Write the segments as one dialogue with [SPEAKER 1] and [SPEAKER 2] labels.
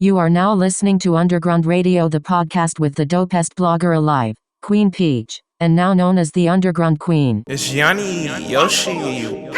[SPEAKER 1] You are now listening to Underground Radio, the podcast with the Dopest Blogger Alive, Queen Peach, and now known as the Underground Queen.
[SPEAKER 2] It's Yanni Yoshi.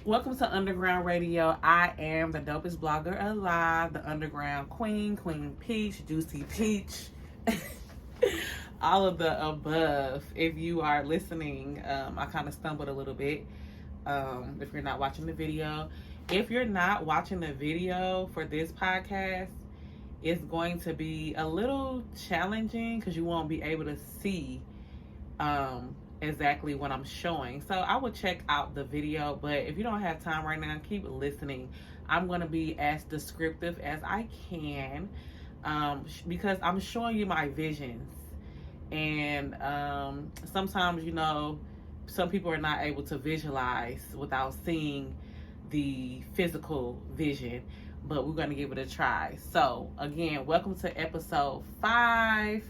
[SPEAKER 3] Welcome to Underground Radio. I am the Dopest Blogger Alive, the Underground Queen, Queen Peach, Juicy Peach, all of the above. If you are listening, I kind of stumbled a little bit if you're not watching the video. If you're not watching the video for this podcast, it's going to be a little challenging because you won't be able to see exactly what I'm showing. So I will check out the video, but if you don't have time right now, keep listening. I'm going to be as descriptive as I can because I'm showing you my visions. And sometimes, some people are not able to visualize without seeing the physical vision, but we're going to give it a try. So again, welcome to episode 5.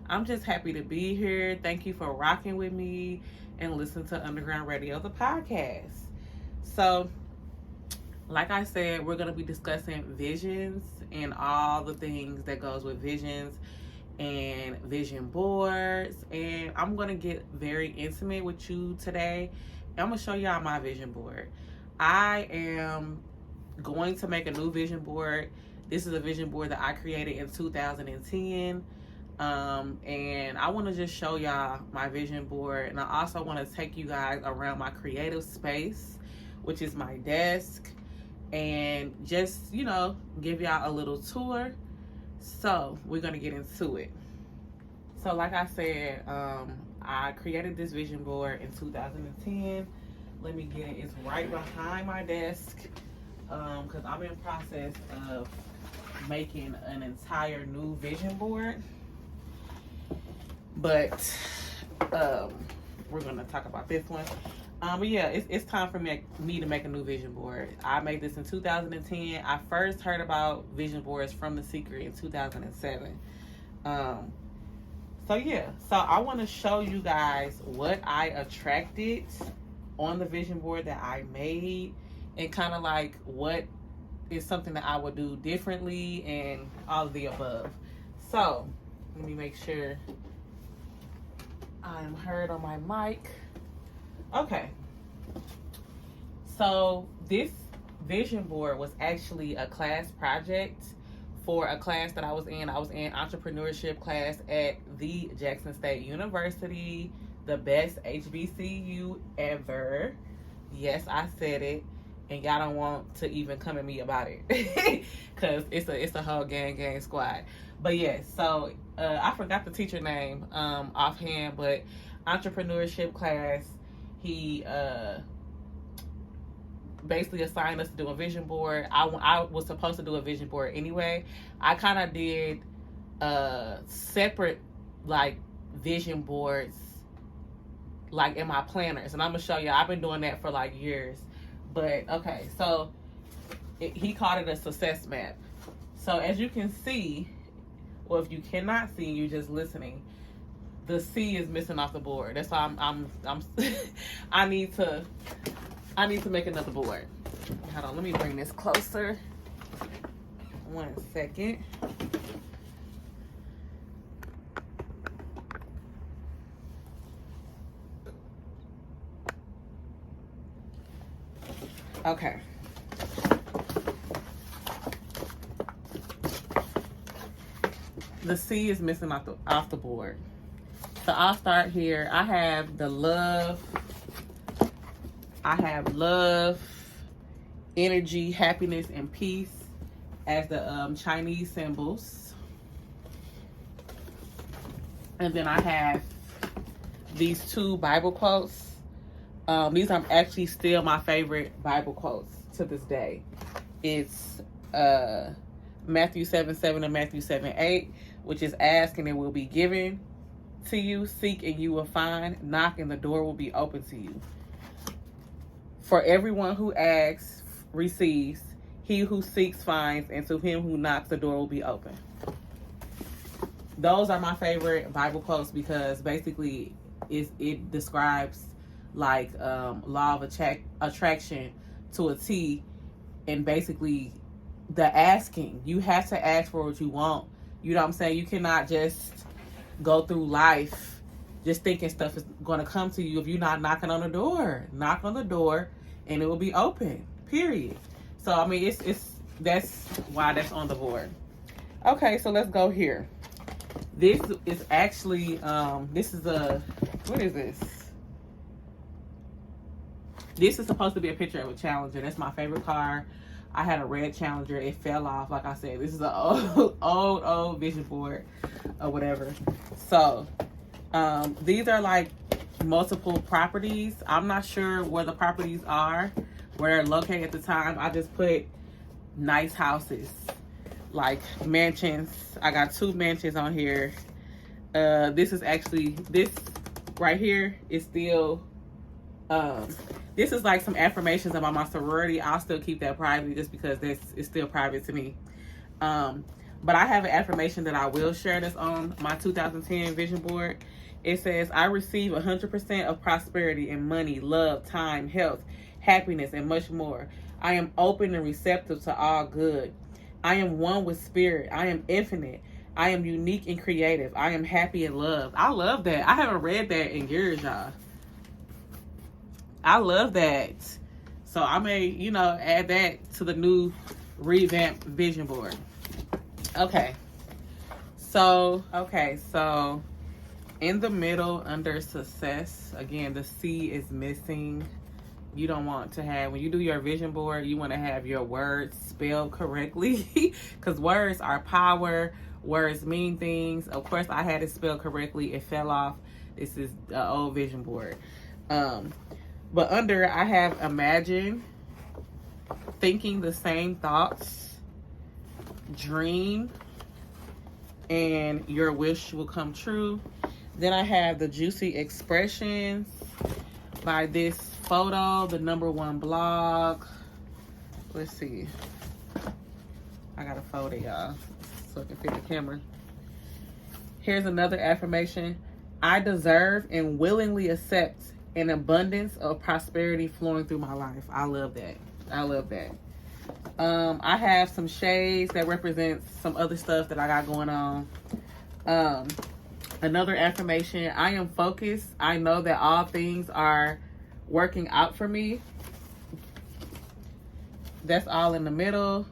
[SPEAKER 3] I'm just happy to be here. Thank you for rocking with me and listening to Underground Radio, the podcast. So, like I said, we're going to be discussing visions and all the things that goes with visions and vision boards. And I'm going to get very intimate with you today. I'm going to show y'all my vision board. I am going to make a new vision board. This is a vision board that I created in 2010. And I want to just show y'all my vision board, and I also want to take you guys around my creative space, which is my desk, and just give y'all a little tour. So we're gonna get into it. So like I said, I created this vision board in 2010. Let me get it. It's right behind my desk because I'm in process of making an entire new vision board. But we're gonna talk about this one. But yeah, it's time for me to make a new vision board. I made this in 2010. I first heard about vision boards from The Secret in 2007. So yeah, so I want to show you guys what I attracted on the vision board that I made, and kind of like what is something that I would do differently and all of the above. So let me make sure I'm heard on my mic. Okay. So this vision board was actually a class project for a class that I was in. I was in entrepreneurship class at the Jackson State University, the best HBCU ever. Yes, I said it, and y'all don't want to even come at me about it because it's a whole gang squad. But yes, so I forgot the teacher name offhand, but entrepreneurship class, he basically assigned us to do a vision board. I was supposed to do a vision board anyway. I kind of did separate vision boards in my planners, and I'm gonna show you. I've been doing that for years. But okay, so he called it a success map. So as you can see, well, if you cannot see, you're just listening, the C is missing off the board. That's why I'm I need to make another board. Hold on, let me bring this closer. 1 second. Okay. The C is missing off the board. So I'll start here. I have the love, I have love, energy, happiness, and peace as the Chinese symbols. And then I have these 2 Bible quotes. These are actually still my favorite Bible quotes to this day. It's Matthew 7:7 and Matthew 7:8, which is ask and it will be given to you, seek and you will find, knock and the door will be open to you. For everyone who asks receives, he who seeks finds, and to him who knocks the door will be open. Those are my favorite Bible quotes because basically it describes like law of attraction to a T, and basically the asking. You have to ask for what you want. You know what I'm saying? You cannot just go through life just thinking stuff is going to come to you if you're not knocking on the door. Knock on the door and it will be open, period. So I mean, that's why that's on the board. Okay, so let's go here. This is actually this is what is this? This is supposed to be a picture of a Challenger. That's my favorite car. I had a red Challenger. It fell off. Like I said, this is an old vision board or whatever. So these are like multiple properties. I'm not sure where the properties are, where they're located at the time. I just put nice houses, like mansions. I got 2 mansions on here. This right here is still this is like some affirmations about my sorority. I'll still keep that private just because it's still private to me. But I have an affirmation that I will share that's on my 2010 vision board. It says, I receive 100% of prosperity and money, love, time, health, happiness, and much more. I am open and receptive to all good. I am one with spirit. I am infinite. I am unique and creative. I am happy and loved. I love that. I haven't read that in years, y'all. I love that. So I may, add that to the new revamped vision board. Okay. So in the middle under success, again, the C is missing. You don't want to have, when you do your vision board, you want to have your words spelled correctly because words are power. Words mean things. Of course, I had it spelled correctly. It fell off. This is the old vision board. But under, I have imagine, thinking the same thoughts, dream, and your wish will come true. Then I have the juicy expressions by this photo, the #1 blog. Let's see. I got a photo, y'all, so I can fit the camera. Here's another affirmation. I deserve and willingly accept an abundance of prosperity flowing through my life. I love that. I love that. I have some shades that represent some other stuff that I got going on. Another affirmation. I am focused. I know that all things are working out for me. That's all in the middle.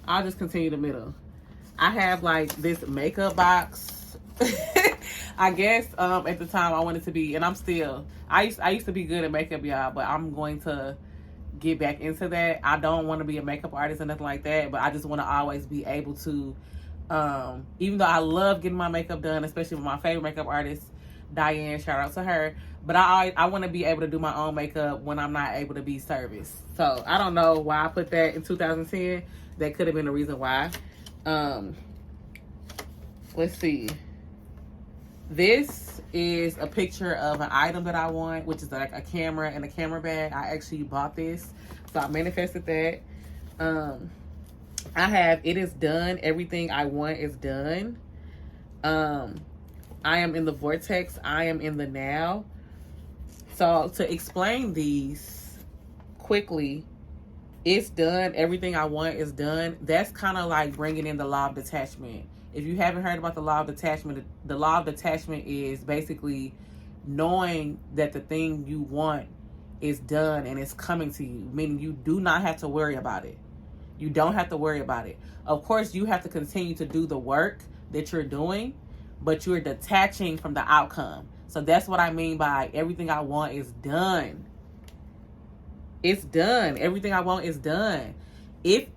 [SPEAKER 3] I'll just continue the middle. I have like this makeup box. I guess at the time I wanted to be, and I'm still, I used to be good at makeup, y'all, but I'm going to get back into that. I don't want to be a makeup artist or nothing like that, but I just want to always be able to, even though I love getting my makeup done, especially with my favorite makeup artist, Diane, shout out to her, but I want to be able to do my own makeup when I'm not able to be serviced. So I don't know why I put that in 2010. That could have been the reason why. Let's see. This is a picture of an item that I want, which is like a camera and a camera bag. I actually bought this, so I manifested that. I have, it is done. Everything I want is done. I am in the vortex. I am in the now. So to explain these quickly, it's done. Everything I want is done. That's kind of like bringing in the law of detachment. If you haven't heard about the law of detachment, the law of detachment is basically knowing that the thing you want is done and it's coming to you, meaning you do not have to worry about it. You don't have to worry about it. Of course, you have to continue to do the work that you're doing, but you're detaching from the outcome. So that's what I mean by everything I want is done. it's done. Everything I want is done. If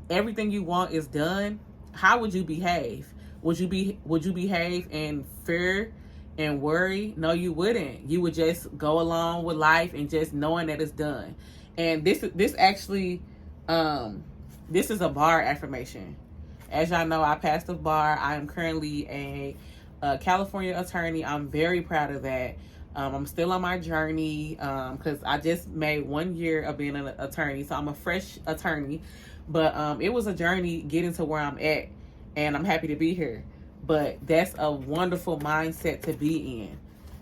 [SPEAKER 3] everything you want is done, how would you behave? Would you behave in fear and worry? No, you wouldn't. You would just go along with life and just knowing that it's done. And this actually this is a bar affirmation. As y'all know, I passed the bar. I am currently a California attorney. I'm very proud of that. I'm still on my journey because I just made 1 year of being an attorney. So I'm a fresh attorney. But it was a journey getting to where I'm at. And I'm happy to be here. But that's a wonderful mindset to be in.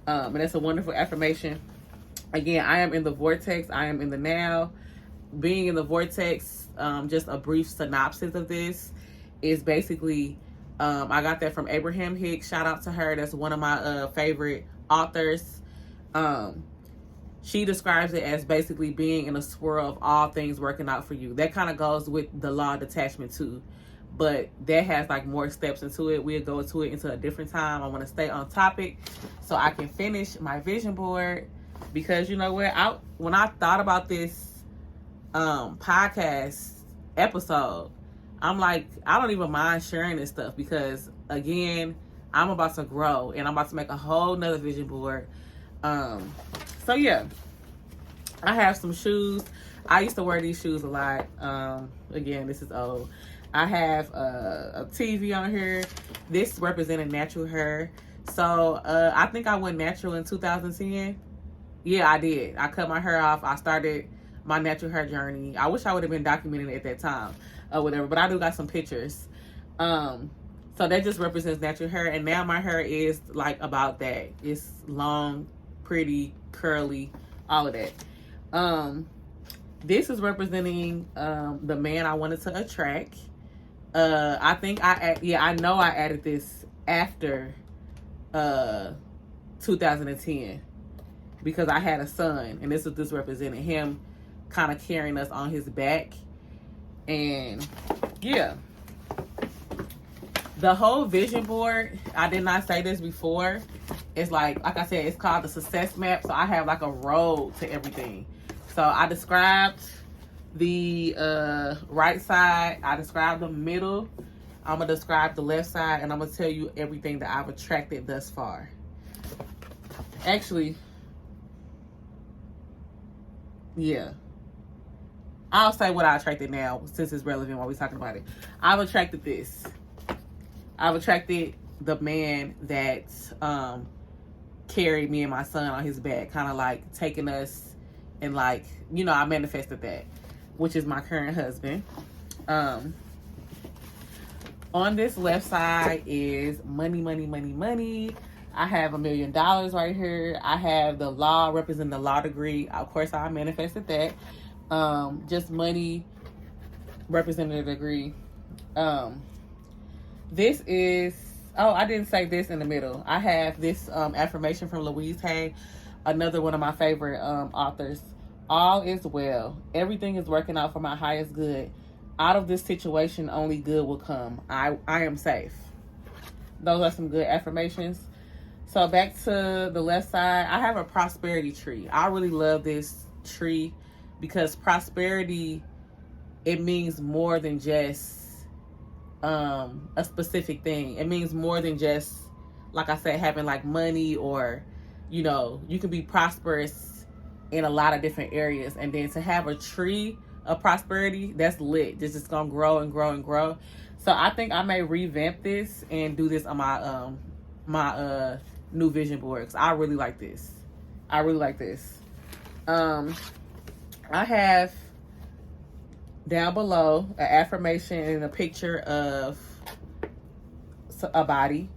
[SPEAKER 3] And that's a wonderful affirmation. Again, I am in the vortex. I am in the now. Being in the vortex, just a brief synopsis of this is basically, I got that from Abraham Hicks. Shout out to her. That's one of my favorite authors. She describes it as basically being in a swirl of all things working out for you. That kind of goes with the law of detachment too. But that has like more steps into it. We'll go into it into a different time. I want to stay on topic so I can finish my vision board. Because you know what? When I thought about this podcast episode, I'm like, I don't even mind sharing this stuff because again, I'm about to grow and I'm about to make a whole nother vision board. So yeah, I have some shoes. I used to wear these shoes a lot. Again, this is old. I have a TV on here. This represented natural hair. So I think I went natural in 2010. Yeah, I did. I cut my hair off. I started my natural hair journey. I wish I would have been documenting it at that time or whatever, but I do got some pictures. So that just represents natural hair. And now my hair is like about that. It's long, pretty, curly, all of that. This is representing the man I wanted to attract. I think I know I added this after 2010 because I had a son, and this is this represented him kind of carrying us on his back. And yeah, the whole vision board, I did not say this before, it's like I said, it's called the success map. So I have like a road to everything. So I described the right side, I described the middle, I'm gonna describe the left side, and I'm gonna tell you everything that I've attracted thus far. Actually, yeah, I'll say what I attracted now since it's relevant while we're talking about it. I've attracted this. I've attracted the man that carried me and my son on his back, kind of like taking us, and like, you know, I manifested that, which is my current husband. On this left side is money, money, money, money. I have $1 million right here. I have the law, representing the law degree. Of course, I manifested that. Just money, representing the degree. This is, oh, I didn't say this in the middle. I have this affirmation from Louise Hay, another one of my favorite authors. All is well. Everything is working out for my highest good. Out of this situation, only good will come. I am safe. Those are some good affirmations. So back to the left side, I have a prosperity tree. I really love this tree because prosperity, it means more than just a specific thing. It means more than just, like I said, having like money, or, you know, you can be prosperous in a lot of different areas. And then to have a tree of prosperity, that's lit. This is gonna grow and grow and grow. So I think I may revamp this and do this on my my new vision board, because I really like this. I really like this. I have down below an affirmation and a picture of a body.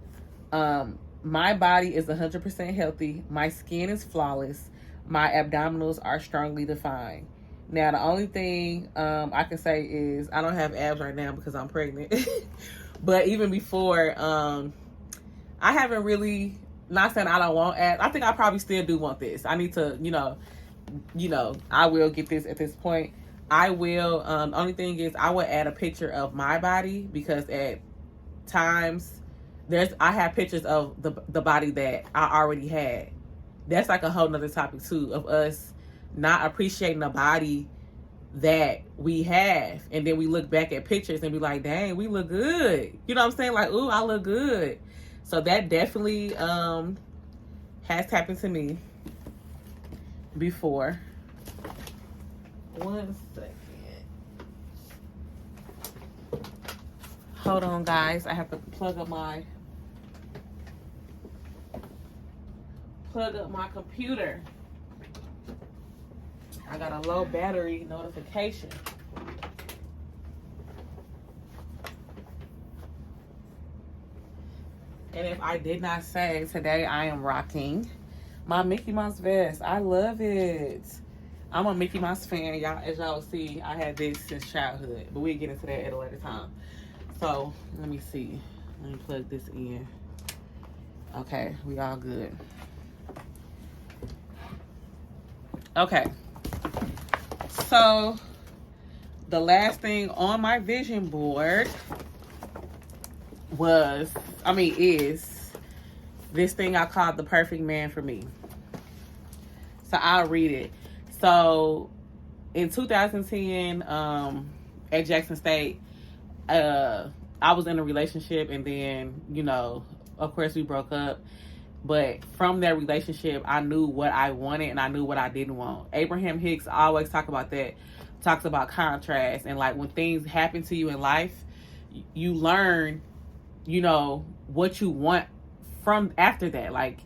[SPEAKER 3] My body is 100% healthy. My skin is flawless. My abdominals are strongly defined. Now, the only thing I can say is I don't have abs right now because I'm pregnant. But even before, I haven't really, not saying I don't want abs. I think I probably still do want this. I need to, you know, I will get this at this point. I will, the only thing is I will add a picture of my body, because at times I have pictures of the body that I already had. That's like a whole nother topic too, of us not appreciating the body that we have. And then we look back at pictures and be like, dang, we look good. You know what I'm saying? Like, ooh, I look good. So that definitely has happened to me before. 1 second. Hold on, guys. I have to plug up my computer. I got a low battery notification. And if I did not say, today I am rocking my Mickey Mouse vest. I love it. I'm a Mickey Mouse fan. Y'all, as y'all see, I had this since childhood. But we'll get into that at a later time. So, let me see. Let me plug this in. Okay, we all good. Okay. So, the last thing on my vision board is this thing I called the perfect man for me. So I'll read it. So in 2010, at Jackson State, I was in a relationship, and then, you know, of course we broke up. But from that relationship, I knew what I wanted and I knew what I didn't want. Abraham Hicks always talks about contrast. And like when things happen to you in life, you learn, you know, what you want from after that. Like,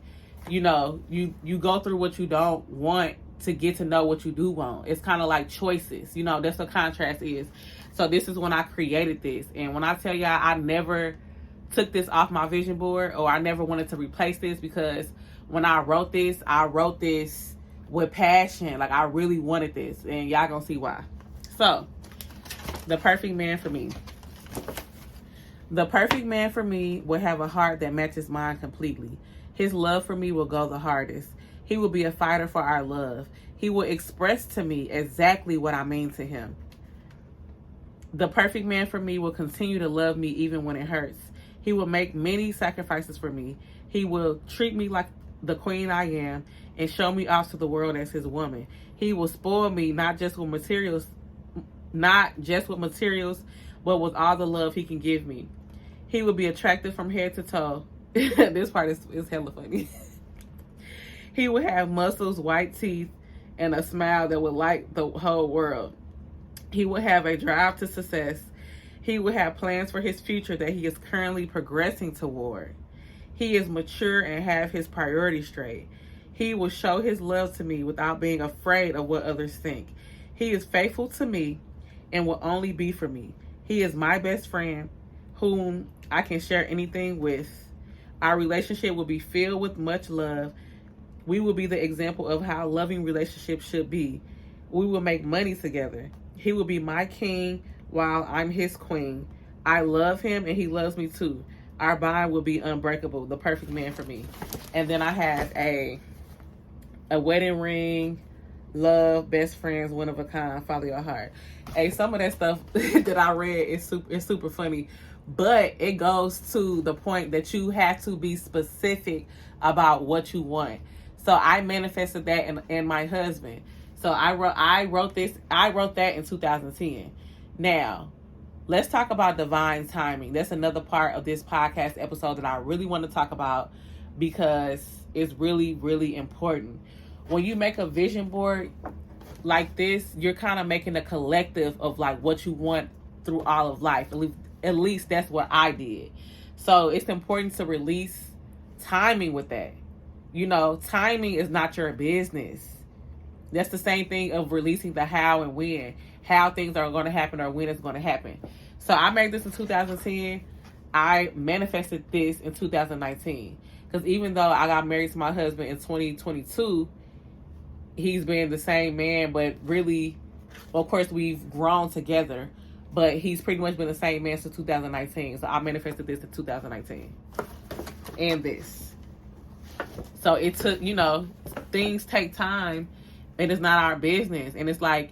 [SPEAKER 3] you know, you go through what you don't want to get to know what you do want. It's kind of like choices. You know, that's what contrast is. So this is when I created this. And when I tell y'all, I never took this off my vision board, or I never wanted to replace this, because when I wrote this with passion. Like, I really wanted this, and y'all gonna see why. So, the perfect man for me. The perfect man for me will have a heart that matches mine completely. His love for me will go the hardest. He will be a fighter for our love. He will express to me exactly what I mean to him. The perfect man for me will continue to love me even when it hurts. He will make many sacrifices for me. He will treat me like the queen I am and show me off to the world as his woman. He will spoil me not just with materials, but with all the love he can give me. He will be attractive from head to toe. This part is hella funny. He will have muscles, white teeth, and a smile that will light the whole world. He will have a drive to success. He will have plans for his future that he is currently progressing toward. He is mature and have his priorities straight. He will show his love to me without being afraid of what others think. He is faithful to me and will only be for me. He is my best friend whom I can share anything with. Our relationship will be filled with much love. We will be the example of how loving relationships should be. We will make money together. He will be my king while I'm his queen. I love him and he loves me too. Our bond will be unbreakable. The perfect man for me. And then I have a wedding ring, love, best friends, one of a kind, follow your heart. Hey, some of that stuff that I read is super funny, but it goes to the point that you have to be specific about what you want. So I manifested that in my husband. So I wrote that in 2010. Now, let's talk about divine timing. That's another part of this podcast episode that I really want to talk about, because it's really, really important. When you make a vision board like this, you're kind of making a collective of like what you want through all of life. At least that's what I did. So it's important to release timing with that. You know, timing is not your business. That's the same thing of releasing the how and when. How things are going to happen or when it's going to happen. So I made this in 2010. I manifested this in 2019. Because even though I got married to my husband in 2022, he's been the same man, but really, of course, we've grown together. But he's pretty much been the same man since 2019. So I manifested this in 2019. And this. So it took, you know, things take time. And it's not our business. And it's like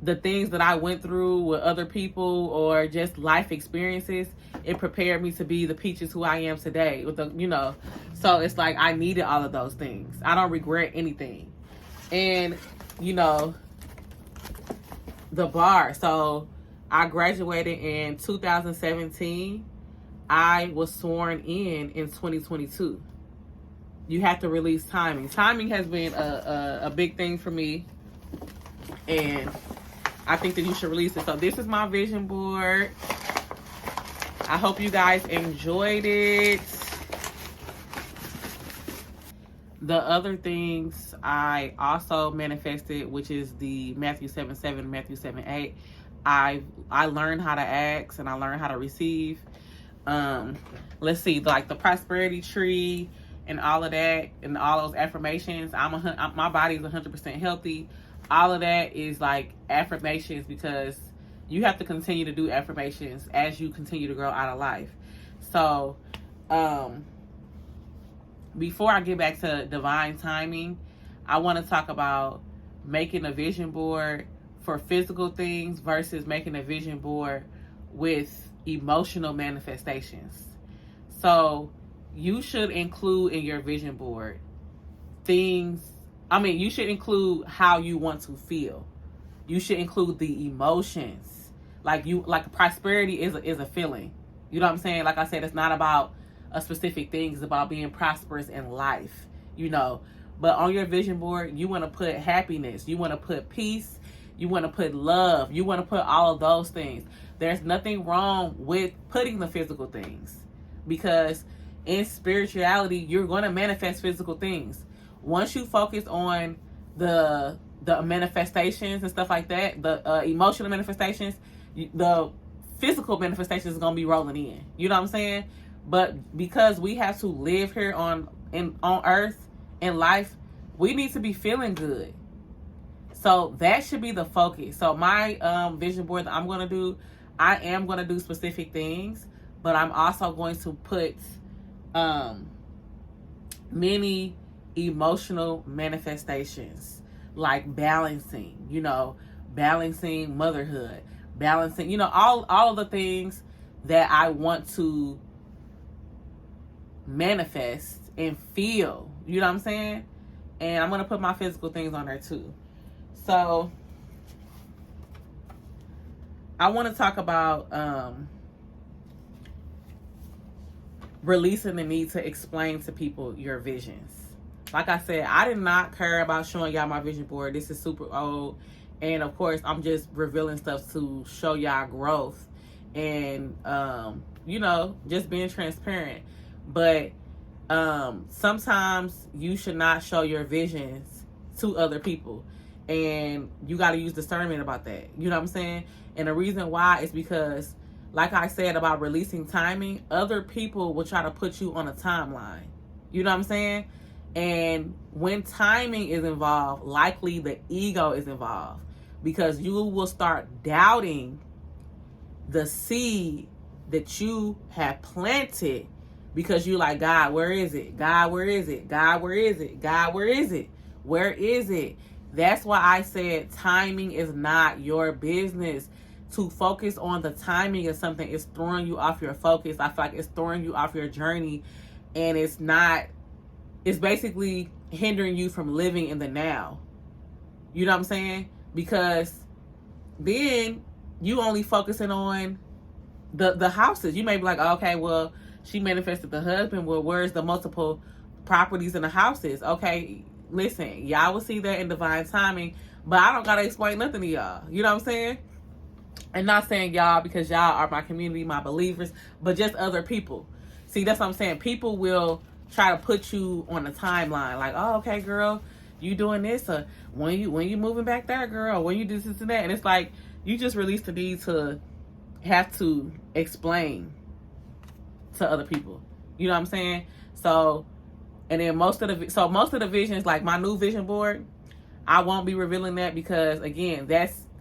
[SPEAKER 3] the things that I went through with other people or just life experiences, it prepared me to be the Peaches who I am today. With the, you know, so it's like I needed all of those things. I don't regret anything. And you know, the bar. So I graduated in 2017. I was sworn in 2022. You have to release timing. Timing has been a big thing for me, and I think that you should release it. So this is my vision board. I hope you guys enjoyed it. The other things I also manifested, which is the Matthew 7:7, Matthew 7:8. I learned how to ask and I learned how to receive. Let's see, like the prosperity tree and all of that and all those affirmations. My body is 100% healthy. All of that is like affirmations, because you have to continue to do affirmations as you continue to grow out of life. So, before I get back to divine timing, I want to talk about making a vision board for physical things versus making a vision board with emotional manifestations. So you should include in your vision board you should include how you want to feel. You should include the emotions. Like prosperity is a feeling. You know what I'm saying? Like I said, it's not about a specific thing. It's about being prosperous in life, you know. But on your vision board, you want to put happiness. You want to put peace. You want to put love. You want to put all of those things. There's nothing wrong with putting the physical things, because in spirituality, you're going to manifest physical things. Once you focus on the manifestations and stuff like that, the emotional manifestations, the physical manifestations is going to be rolling in. You know what I'm saying? But because we have to live here on earth in life, we need to be feeling good. So that should be the focus. So my vision board that I'm going to do, I am going to do specific things, but I'm also going to put many emotional manifestations, like balancing motherhood, balancing, all of the things that I want to manifest and feel, you know what I'm saying? And I'm going to put my physical things on there too. So I want to talk about releasing the need to explain to people your visions. Like I said, I did not care about showing y'all my vision board. This is super old. And of course, I'm just revealing stuff to show y'all growth and, just being transparent. But sometimes you should not show your visions to other people. And you got to use discernment about that. You know what I'm saying? And the reason why is because, like I said about releasing timing, other people will try to put you on a timeline. You know what I'm saying? And when timing is involved, likely the ego is involved, because you will start doubting the seed that you have planted, because you like, God, where is it? God, where is it? God, where is it? God, where is it? Where is it? That's why I said timing is not your business. To focus on the timing of something is throwing you off your focus. I feel like it's throwing you off your journey, and it's basically hindering you from living in the now. You know what I'm saying? Because then you only focusing on the houses. You may be like, okay, well, she manifested the husband. Well, where's the multiple properties in the houses? Okay, listen, y'all will see that in divine timing, but I don't gotta explain nothing to y'all. You know what I'm saying? And not saying y'all because y'all are my community, my believers, but just other people. See, that's what I'm saying. People will try to put you on a timeline, like, oh, okay, girl, you doing this, or when you moving back there, girl, when you do this and that. And it's like, you just released the need to have to explain to other people. You know what I'm saying? So, and then most of the visions, like my new vision board, I won't be revealing that, because again,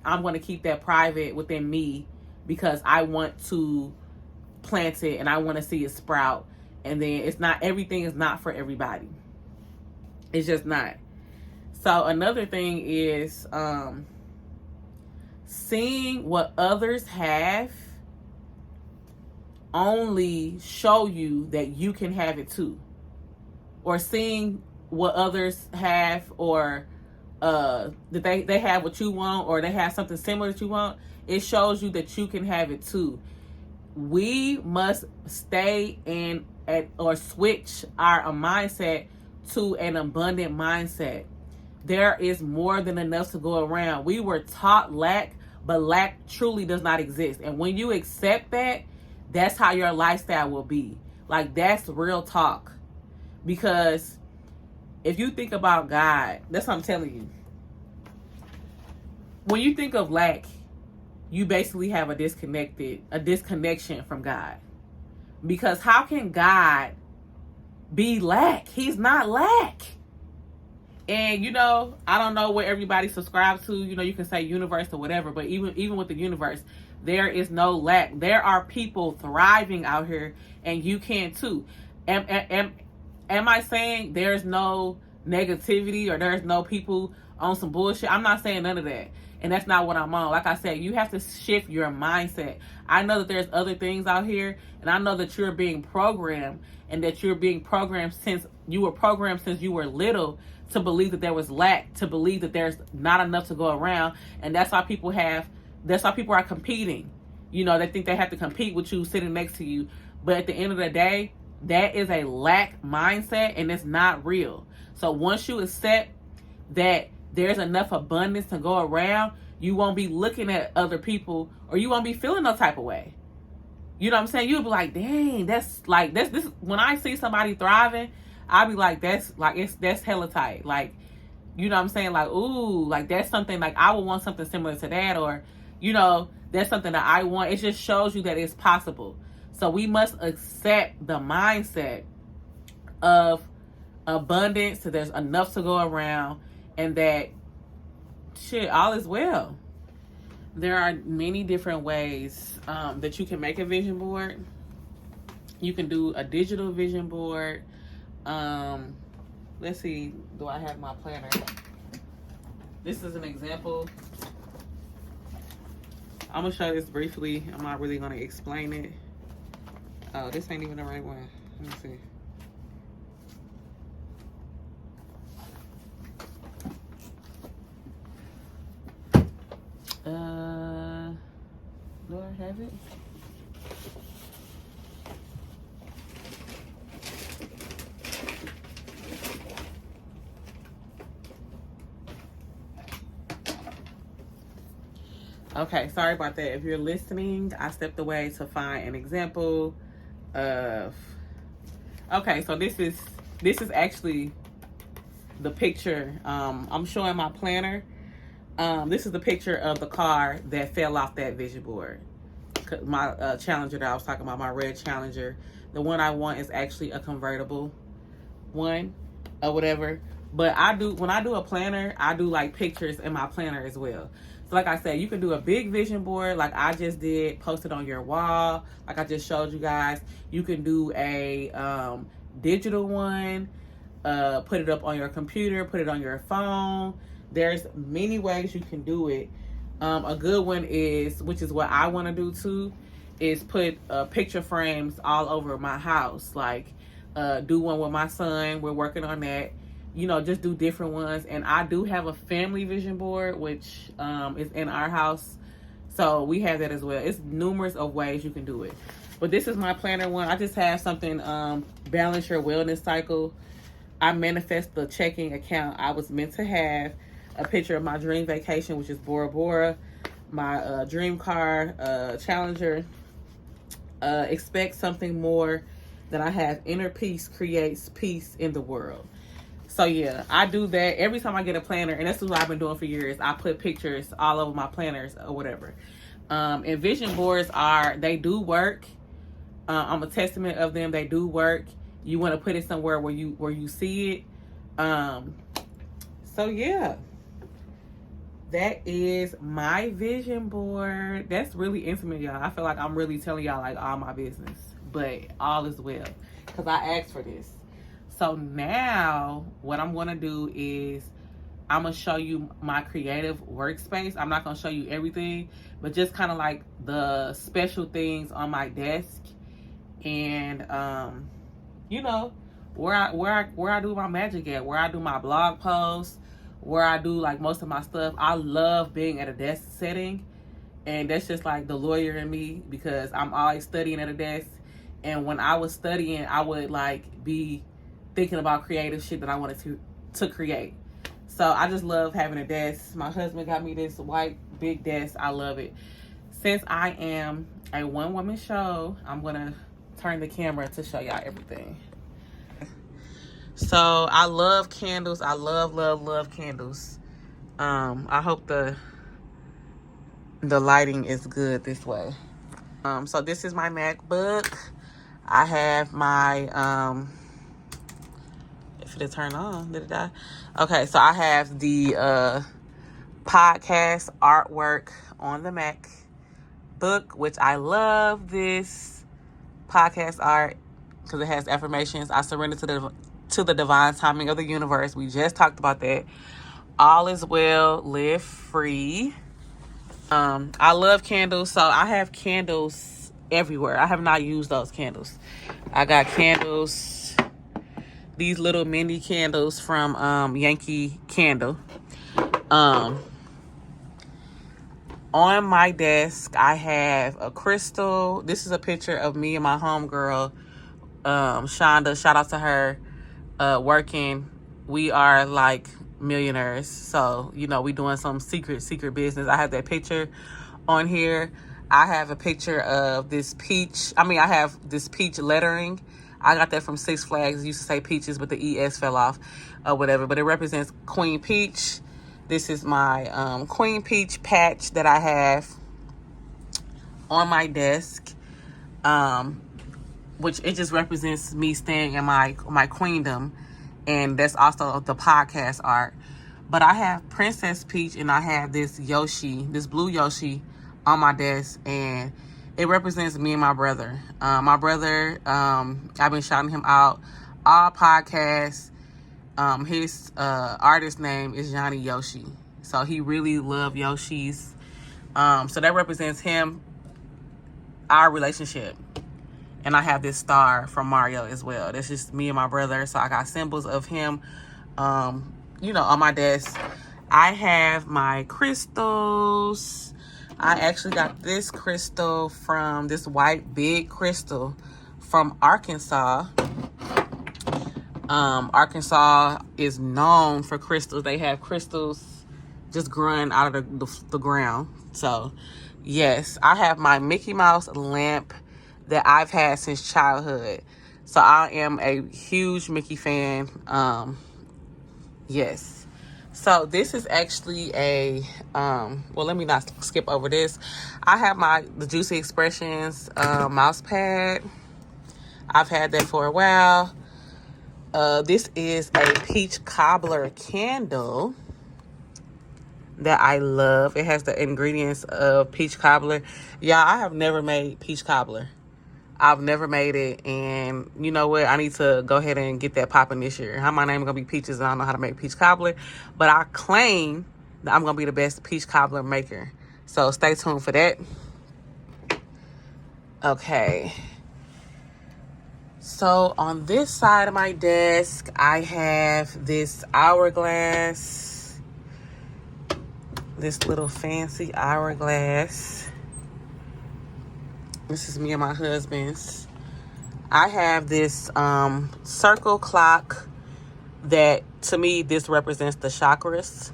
[SPEAKER 3] I'm going to keep that private within me, because I want to plant it and I want to see it sprout. And then everything is not for everybody. It's just not. So another thing is seeing what others have only show you that you can have it too. Or seeing what others have, or that they have what you want, or they have something similar that you want, it shows you that you can have it too. We must stay in or switch our mindset to an abundant mindset. There is more than enough to go around. We were taught lack, but lack truly does not exist. And when you accept that, that's how your lifestyle will be. Like, that's real talk. Because if you think about God, that's what I'm telling you. When you think of lack, you basically have a disconnection from God. Because how can God be lack? He's not lack. And, I don't know what everybody subscribes to. You can say universe or whatever, but even with the universe, there is no lack. There are people thriving out here, and you can too. Am I saying there's no negativity or there's no people on some bullshit? I'm not saying none of that. And that's not what I'm on. Like I said, you have to shift your mindset. I know that there's other things out here, and I know that you're being programmed, and that you're being programmed since you were little, to believe that there was lack, to believe that there's not enough to go around. And that's why people are competing. They think they have to compete with you sitting next to you. But at the end of the day, that is a lack mindset, and it's not real. So once you accept that there's enough abundance to go around, you won't be looking at other people, or you won't be feeling no type of way. You know what I'm saying? You'll be like, dang, that's when I see somebody thriving, I'll be like, that's hella tight. Like, you know what I'm saying? Like, ooh, like that's something, like I would want something similar to that, or, that's something that I want. It just shows you that it's possible. So we must accept the mindset of abundance, so there's enough to go around, and that all is well. There are many different ways that you can make a vision board. You can do a digital vision board. Let's see, do I have my planner? This is an example. I'm gonna show this briefly. I'm not really gonna explain it. Oh, this ain't even the right one. Let me see. Do I have it? Okay, sorry about that. If you're listening, I stepped away to find an example of. Okay, so this is actually the picture. I'm showing my planner. This is the picture of the car that fell off that vision board. My Challenger that I was talking about, my red Challenger. The one I want is actually a convertible one or whatever. But when I do a planner, I do like pictures in my planner as well. So like I said, you can do a big vision board like I just did, post it on your wall, like I just showed you guys. You can do a digital one, put it up on your computer, put it on your phone. There's many ways you can do it. A good one is, which is what I want to do too, is put picture frames all over my house. Like do one with my son. We're working on that. Just do different ones. And I do have a family vision board, which is in our house. So we have that as well. It's numerous of ways you can do it. But this is my planner one. I just have something, balance your wellness cycle. I manifest the checking account I was meant to have. A picture of my dream vacation, which is Bora Bora. My dream car, Challenger. Expect something more. That I have inner peace creates peace in the world. So yeah, I do that every time I get a planner, and that's what I've been doing for years. I put pictures all over my planners or whatever. And vision boards they do work. I'm a testament of them. They do work. You want to put it somewhere where you see it. So yeah, that is my vision board. That's really intimate, y'all. I feel like I'm really telling y'all like all my business, but all is well because I asked for this. So now what I'm going to do is I'm going to show you my creative workspace. I'm not going to show you everything, but just kind of like the special things on my desk, and where I do my magic at, where I do my blog posts, where I do like most of my stuff. I love being at a desk setting, and that's just like the lawyer in me, because I'm always studying at a desk. And when I was studying, I would like be thinking about creative shit that I wanted to create. So I just love having a desk. My husband got me this white big desk. I love it. Since I am a one-woman show, I'm gonna turn the camera to show y'all everything. So I love candles. I love candles. I hope the lighting is good this way. So this is my MacBook. I have my if it turned on, did it die? Okay, so I have the podcast artwork on the MacBook, which I love this podcast art because it has affirmations. I surrender to the divine timing of the universe. We just talked about that. All is well, live free. I love candles, so I have candles everywhere. I have not used those candles. I got candles, these little mini candles from Yankee Candle. On my desk, I have a crystal. This is a picture of me and my homegirl, Shonda. Shout out to her, working. We are like millionaires, so you know we doing some secret business. I have that picture on here. I have a picture of this peach. I have this peach lettering. I got that from Six Flags. It used to say peaches, but the ES fell off or whatever. But it represents Queen Peach. This is my Queen Peach patch that I have on my desk, which it just represents me staying in my queendom. And that's also the podcast art. But I have Princess Peach, and I have this Yoshi, this blue Yoshi on my desk, and it represents me and my brother. My brother, I've been shouting him out all podcasts. His artist name is Johnny Yoshi. So he really loved Yoshis. So that represents him, our relationship. And I have this star from Mario as well. That's just me and my brother. So I got symbols of him, on my desk. I have my crystals. I actually got this crystal from this white big crystal from Arkansas. Arkansas is known for crystals. They have crystals just growing out of the ground. So, yes, I have my Mickey Mouse lamp that I've had since childhood. So I am a huge Mickey fan. Yes. So this is actually a, let me not skip over this. I have the Juicy Expressions mouse pad. I've had that for a while. This is a peach cobbler candle that I love. It has the ingredients of peach cobbler. Yeah, I have never made peach cobbler. I've never made it, and you know what? I need to go ahead and get that popping this year. How my name is gonna be Peaches, and I don't know how to make peach cobbler, but I claim that I'm gonna be the best peach cobbler maker. So stay tuned for that. Okay. So on this side of my desk, I have this hourglass, this little fancy hourglass. This is me and my husband's. I have this circle clock that, to me, this represents the chakras.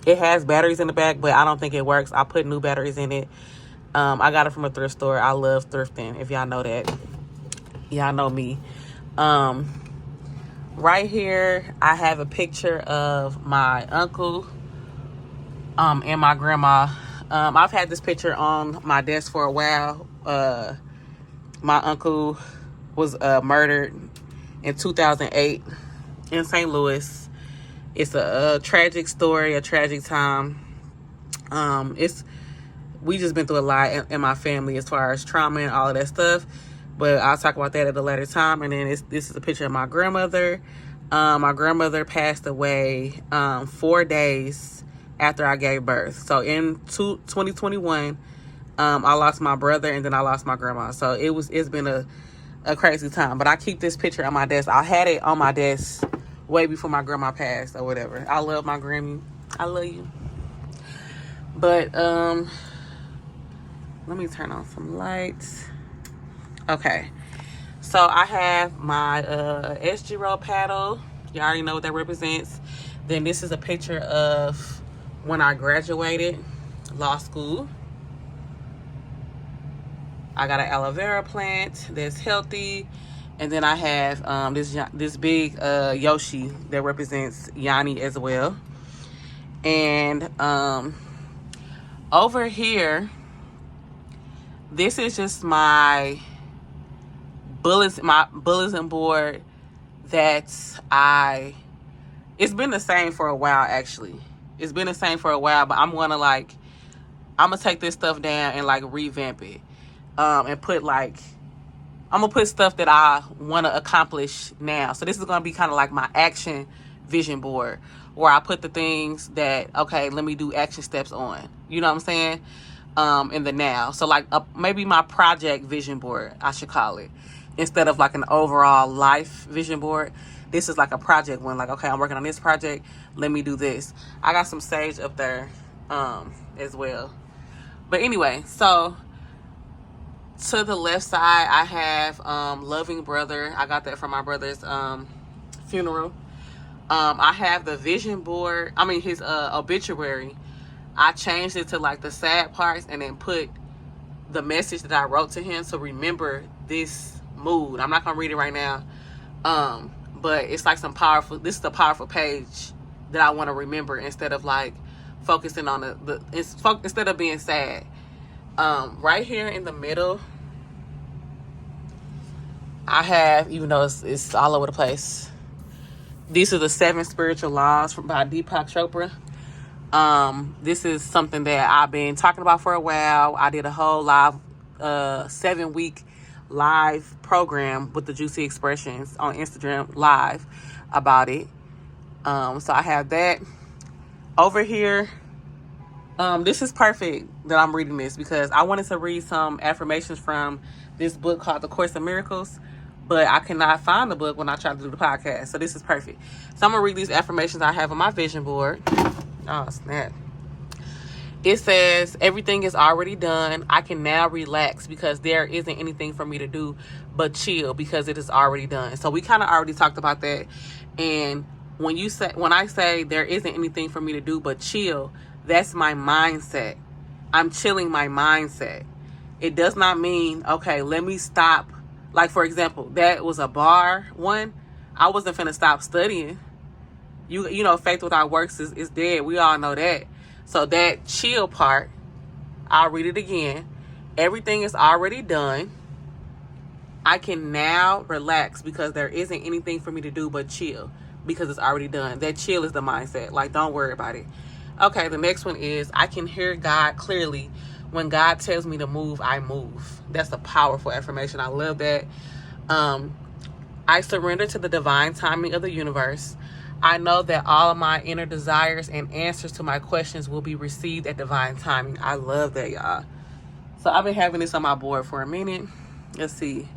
[SPEAKER 3] It has batteries in the back, but I don't think it works. I put new batteries in it. I got it from a thrift store. I love thrifting, if y'all know that. Y'all know me. Right here, I have a picture of my uncle and my grandma. I've had this picture on my desk for a while. My uncle was murdered in 2008 in St. Louis. It's a tragic story, a tragic time. We just been through a lot in my family as far as trauma and all of that stuff. But I'll talk about that at a later time. And then this is a picture of my grandmother. My grandmother passed away 4 days after I gave birth. So in 2021, I lost my brother, and then I lost my grandma. So it's been a crazy time. But I keep this picture on my desk. I had it on my desk way before my grandma passed or whatever. I love my Grammy. I love you. But let me turn on some lights. Okay. So I have my SG roll paddle. You already know what that represents. Then this is a picture of when I graduated law school. I got an aloe vera plant that's healthy. And then I have this big Yoshi that represents Yanni as well. And over here, this is just my bulletin board that it's been the same for a while, actually. It's been the same for a while, but I'm gonna take this stuff down and like revamp it. And put I'm gonna put stuff that I want to accomplish now. So this is gonna be kind of like my action vision board, where I put the things that, okay, let me do action steps on. You know what I'm saying? In the now. So like maybe my project vision board, I should call it, instead of like an overall life vision board. This is like a project one. Like, okay, I'm working on this project. Let me do this. I got some sage up there as well. But anyway, so to the left side, I have Loving Brother. I got that from my brother's funeral. I have the vision board. I mean, his obituary. I changed it to like the sad parts and then put the message that I wrote to him to remember this mood. I'm not going to read it right now. But it's like this is a powerful page that I want to remember instead of like focusing on instead of being sad. Right here in the middle, I have, even though it's all over the place, these are the 7 spiritual laws by Deepak Chopra. This is something that I've been talking about for a while. I did a whole live 7-week live program with the Juicy Expressions on Instagram live about it. So I have that over here. This is perfect that I'm reading this because I wanted to read some affirmations from this book called The Course in Miracles, but I cannot find the book when I try to do the podcast. So this is perfect. So I'm going to read these affirmations I have on my vision board. Oh, snap. It says, everything is already done. I can now relax because there isn't anything for me to do but chill because it is already done. So we kind of already talked about that. And when I say there isn't anything for me to do but chill, that's my mindset. I'm chilling my mindset. It does not mean, okay, let me stop. Like, for example, that was a bar one. I wasn't finna stop studying. You know, faith without works is dead. We all know that. So that chill part, I'll read it again. Everything is already done. I can now relax because there isn't anything for me to do but chill because it's already done. That chill is the mindset. Like, don't worry about it. Okay, the next one is, I can hear God clearly. When God tells me to move, I move. That's a powerful affirmation. I love that. I surrender to the divine timing of the universe. I know that all of my inner desires and answers to my questions will be received at divine timing. I love that, y'all. So I've been having this on my board for a minute. Let's see.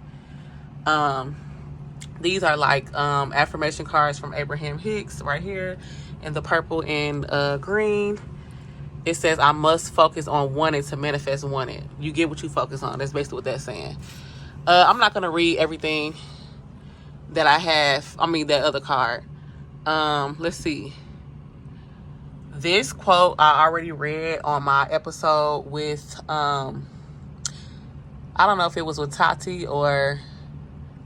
[SPEAKER 3] These are like affirmation cards from Abraham Hicks right here in the purple and green. It says, I must focus on wanting to manifest wanted. You get what you focus on. That's basically what that's saying. I'm not going to read everything that I have. I mean, that other card. Let's see. This quote I already read on my episode with, I don't know if it was with Tati or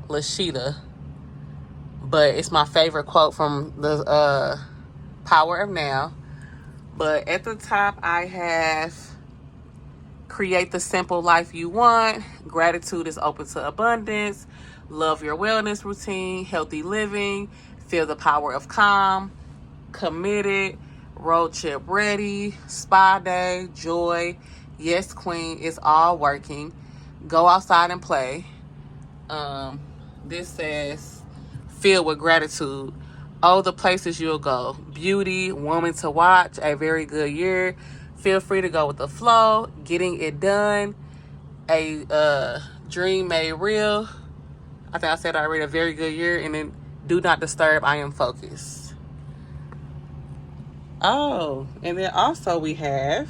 [SPEAKER 3] Lashita, but it's my favorite quote from the Power of Now. But at the top, I have, create the simple life you want. Gratitude is open to abundance. Love your wellness routine. Healthy living. Feel the power of calm. Committed. Road trip ready. Spa day. Joy. Yes, queen. It's all working. Go outside and play. This says, filled with gratitude. Oh, the places you'll go. Beauty, woman to watch, a very good year. Feel free to go with the flow. Getting it done. A dream made real. I think I said already, a very good year. And then Do not disturb. I am focused. Oh, and then also we have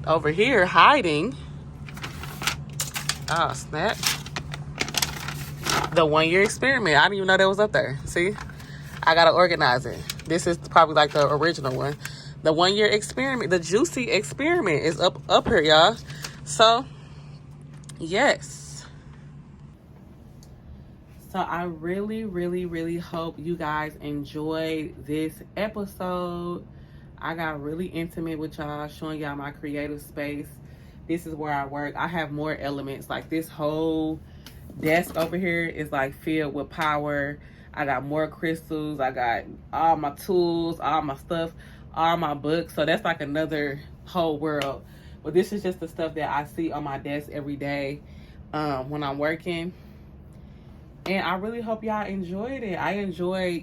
[SPEAKER 3] over here hiding. Oh, snap. The 1 year experiment. I didn't even know that was up there. See? I gotta organize it. This is probably like the original one. The 1 year experiment, the juicy experiment is up here, y'all. So, yes. So I really, really, really hope you guys enjoyed this episode. I got really intimate with y'all, showing y'all my creative space. This is where I work. I have more elements. Like this whole desk over here is like filled with power. I got more crystals. I got all my tools, all my stuff, all my books. So that's like another whole world. But this is just the stuff that I see on my desk every day when I'm working. And I really hope y'all enjoyed it. I enjoy,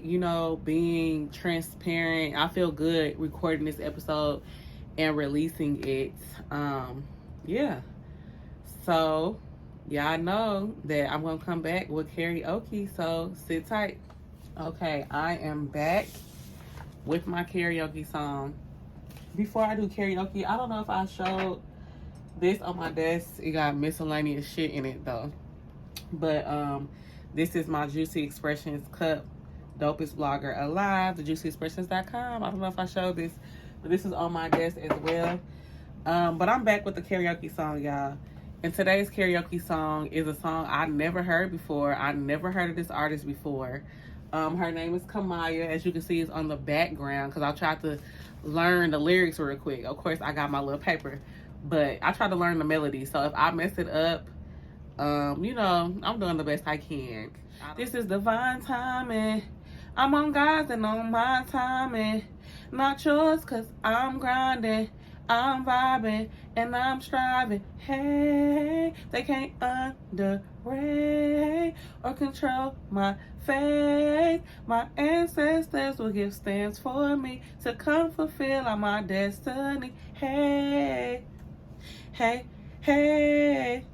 [SPEAKER 3] being transparent. I feel good recording this episode and releasing it. Yeah. So, y'all know that I'm going to come back with karaoke. So, sit tight. Okay, I am back with my karaoke song. Before I do karaoke, I don't know if I showed this on my desk. It got miscellaneous shit in it, though. But, this is my Juicy Expressions cup, Dopest Blogger Alive, thejuicyexpressions.com. I don't know if I showed this, but this is on my desk as well. But I'm back with the karaoke song, y'all. And today's karaoke song is a song I never heard before. I never heard of this artist before. Her name is Kamaya. As you can see, it's on the background because I tried to learn the lyrics real quick. Of course, I got my little paper, but I tried to learn the melody. So if I mess it up, I'm doing the best I can. This is divine timing. I'm on God's and on my timing. Not yours, cause I'm grinding. I'm vibing and I'm striving. Hey, they can't underrate or control my faith. My ancestors will give stands for me to come fulfill all my destiny. Hey, hey, hey.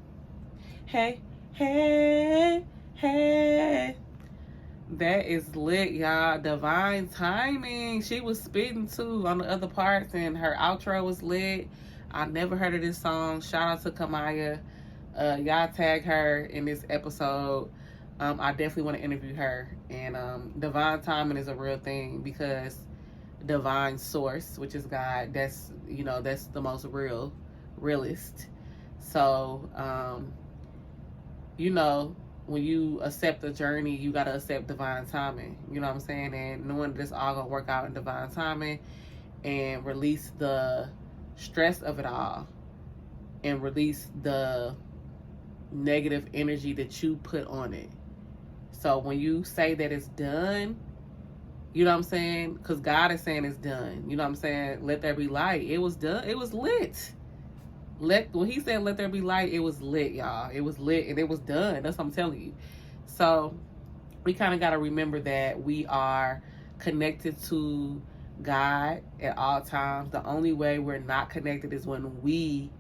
[SPEAKER 3] Hey, hey, hey. That is lit, y'all. Divine timing. She was spitting too on the other parts, and her outro was lit. I never heard of this song. Shout out to Kamaya. Y'all tag her in this episode. I definitely want to interview her. And divine timing is a real thing because divine source, which is God, that's the most realist. So, when you accept the journey, you got to accept divine timing. You know what I'm saying? And knowing that it's all going to work out in divine timing and release the stress of it all and release the negative energy that you put on it. So when you say that it's done, you know what I'm saying? Because God is saying it's done. You know what I'm saying? Let there be light. It was done. It was lit. When he said let there be light, it was lit, y'all. It was lit and it was done. That's what I'm telling you. So we kind of got to remember that we are connected to God at all times. The only way we're not connected is when we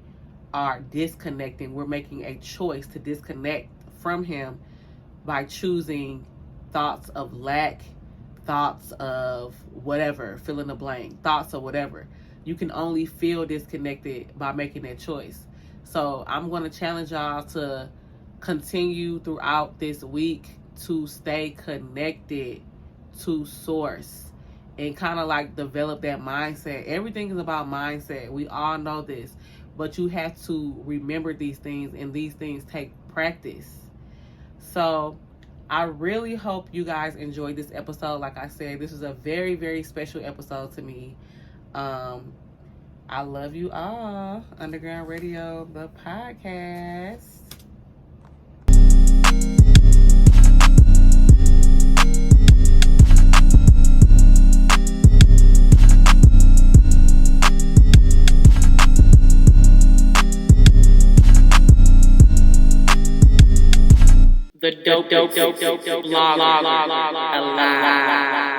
[SPEAKER 3] are disconnecting. We're making a choice to disconnect from him by choosing thoughts of lack, thoughts of whatever, fill in the blank, thoughts of whatever. You can only feel disconnected by making that choice. So I'm going to challenge y'all to continue throughout this week to stay connected to source and kind of like develop that mindset. Everything is about mindset. We all know this, but you have to remember these things, and these things take practice. So I really hope you guys enjoyed this episode. Like I said, this is a very, very special episode to me. I love you all. Underground Radio, the podcast. The Dopest Blogger Alive.